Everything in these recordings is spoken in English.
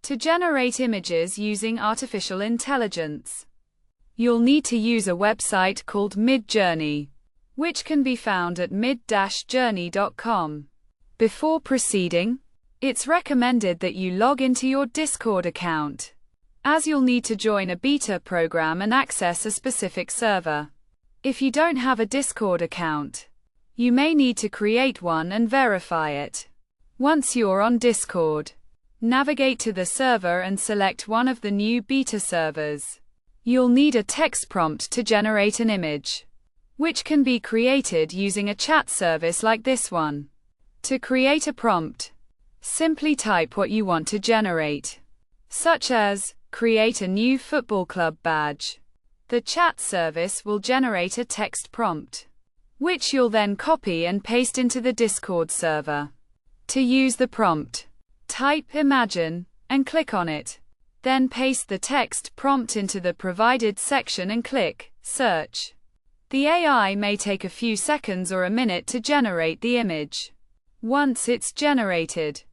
To generate images using artificial intelligence, you'll need to use a website called Midjourney, which can be found at mid-journey.com. Before proceeding, it's recommended that you log into your Discord account, as you'll need to join a beta program and access a specific server. If you don't have a Discord account, you may need to create one and verify it. Once you're on Discord, navigate to the server and select one of the new beta servers. You'll need a text prompt to generate an image, which can be created using a chat service like this one. To create a prompt, simply type what you want to generate, such as, create a new football club badge. The chat service will generate a text prompt, which you'll then copy and paste into the Discord server. To use the prompt, type imagine, and click on it. Then paste the text prompt into the provided section and click search. The AI may take a few seconds or a minute to generate the image. Once it's generated,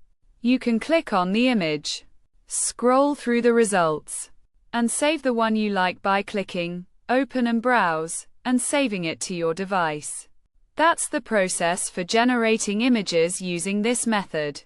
you can click on the image, scroll through the results, and save the one you like by clicking open and browse, and saving it to your device. That's the process for generating images using this method.